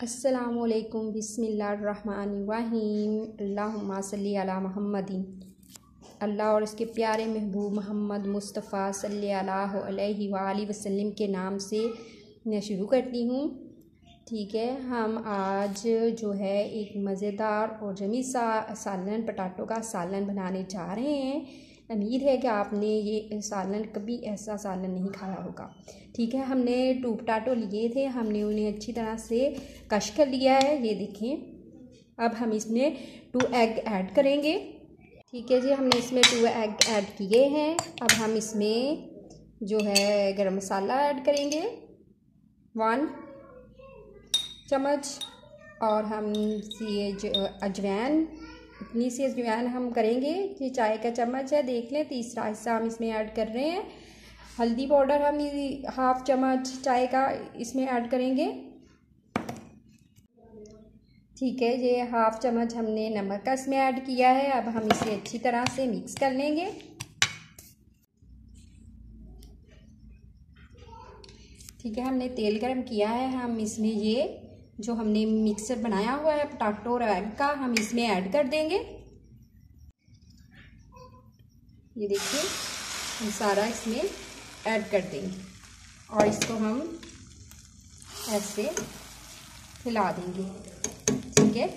अस्सलामुअलैकुम बिस्मिल्लाहिर्रहमानिर्रहीम अल्लाहुम्मा सल्ली अला मुहम्मदिन। अल्लाह और उसके प्यारे महबूब मोहम्मद मुस्तफ़ा सल्लल्लाहु अलैहि वसल्लम के नाम से मैं शुरू करती हूँ। ठीक है, हम आज जो है एक मज़ेदार और जमी सालन पटाटों का सालन बनाने जा रहे हैं। उम्मीद है कि आपने ये सालन कभी ऐसा सालन नहीं खाया होगा। ठीक है, हमने 2 पटाटो लिए थे, हमने उन्हें अच्छी तरह से कश कर लिया है। ये देखें। अब हम इसमें 2 एग ऐड करेंगे। ठीक है जी, हमने इसमें 2 एग ऐड किए हैं। अब हम इसमें जो है गरम मसाला ऐड करेंगे 1 चम्मच, और हम ये जो अजवाइन, इतनी सी अजवाइन हम करेंगे। ये चाय का चम्मच है, देख लें। तीसरा हिस्सा हम इसमें ऐड कर रहे हैं। हल्दी पाउडर हम 1/2 चम्मच चाय का इसमें ऐड करेंगे। ठीक है, ये 1/2 चम्मच हमने नमक का इसमें ऐड किया है। अब हम इसे अच्छी तरह से मिक्स कर लेंगे। ठीक है, हमने तेल गरम किया है। हम इसमें ये जो हमने मिक्सर बनाया हुआ है पटाटो और एग का, हम इसमें ऐड कर देंगे। ये देखिए, हम सारा इसमें ऐड कर देंगे और इसको हम ऐसे हिला देंगे। ठीक है,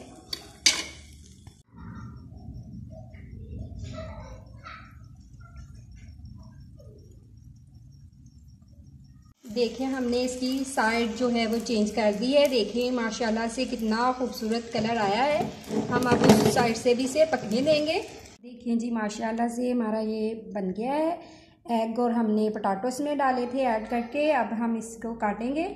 देखिए हमने इसकी साइड जो है वो चेंज कर दी है। देखिए माशाल्लाह से कितना खूबसूरत कलर आया है। हम अब उस साइड से भी इसे पकने देंगे। देखिए जी, माशाल्लाह से हमारा ये बन गया है। एग और हमने पटाटो इसमें डाले थे ऐड करके। अब हम इसको काटेंगे।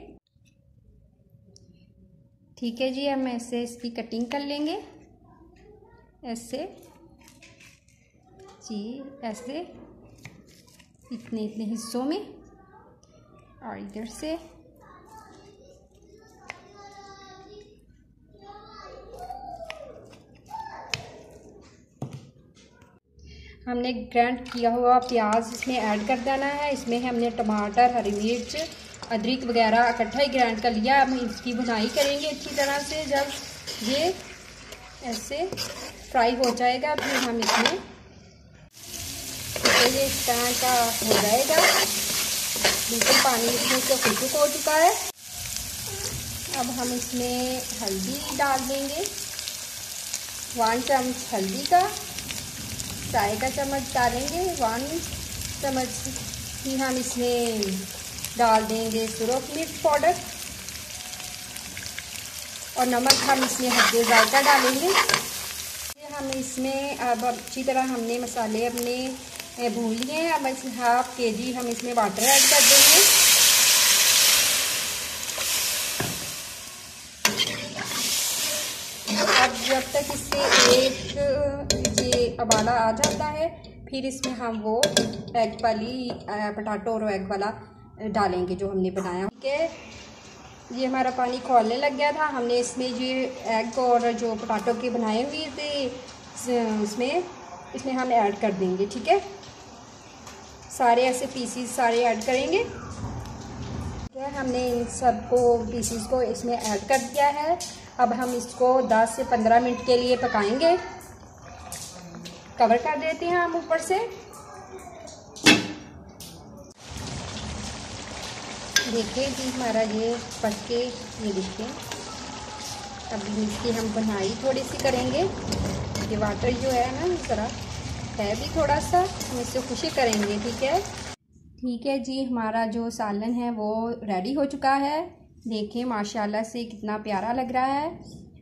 ठीक है जी, हम ऐसे इसकी कटिंग कर लेंगे, ऐसे जी, ऐसे इतने इतने हिस्सों में, और इधर से हमने ग्राइंड किया हुआ प्याज इसमें ऐड कर देना है। इसमें हमने टमाटर, हरी मिर्च, अदरक वगैरह इकट्ठा ही ग्राइंड कर लिया। हम इसकी भुनाई करेंगे अच्छी तरह से। जब ये ऐसे फ्राई हो जाएगा फिर हम इसमें ये इस तरह का हो जाएगा, बिल्कुल पानी इसमें से खुशक हो चुका है। अब हम इसमें हल्दी डाल देंगे, 1 चम्मच हल्दी का, चाय का चम्मच डालेंगे 1 चम्मच ही हम इसमें डाल देंगे सुरख मिर्च पाउडर, और नमक हम इसमें हल्के जायका डालेंगे। हम इसमें अब अच्छी तरह हमने मसाले अपने भून लिए हैं। अब 1/2 kg हम इसमें वाटर ऐड कर देंगे। अब जब तक इससे एक ये उबाला आ जाता है, फिर इसमें हम वो एग वाली पटाटो और एग वाला डालेंगे जो हमने बनाया। ठीक है, ये हमारा पानी खौलने लग गया था। हमने इसमें ये एग और जो पटाटो के बनाए हुए थे इसमें हम ऐड कर देंगे। ठीक है, सारे ऐसे पीसीस सारे ऐड करेंगे। ठीक है, हमने इन सबको पीसीस को इसमें ऐड कर दिया है। अब हम इसको 10 से 15 मिनट के लिए पकाएंगे। कवर कर देते हैं हम ऊपर से। देखिए जी, हमारा ये पक के, ये देखिए। अब इसकी हम बनाई थोड़ी सी करेंगे। ये वाटर जो है ना, ज़रा है भी थोड़ा सा, हम इससे खुशी करेंगे। ठीक है जी, हमारा जो सालन है वो रेडी हो चुका है। देखिए माशाल्लाह से कितना प्यारा लग रहा है।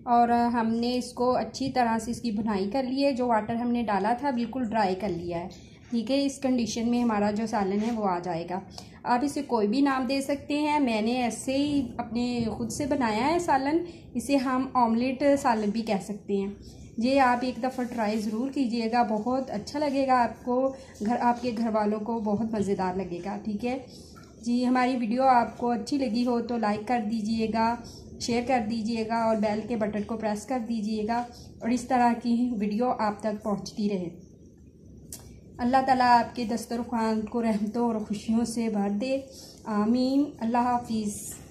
और हमने इसको अच्छी तरह से इसकी भुनाई कर ली है। जो वाटर हमने डाला था बिल्कुल ड्राई कर लिया है। ठीक है, इस कंडीशन में हमारा जो सालन है वो आ जाएगा। आप इसे कोई भी नाम दे सकते हैं। मैंने ऐसे ही अपने खुद से बनाया है सालन। इसे हम ऑमलेट सालन भी कह सकते हैं। ये आप एक दफ़ा ट्राई ज़रूर कीजिएगा, बहुत अच्छा लगेगा आपको, आपके घर वालों को बहुत मज़ेदार लगेगा। ठीक है जी, हमारी वीडियो आपको अच्छी लगी हो तो लाइक कर दीजिएगा, शेयर कर दीजिएगा और बेल के बटन को प्रेस कर दीजिएगा, और इस तरह की वीडियो आप तक पहुंचती रहे। अल्लाह ताला आपके दस्तरखान को रहमतों और खुशियों से भर दे। आमीन। अल्लाह हाफिज़।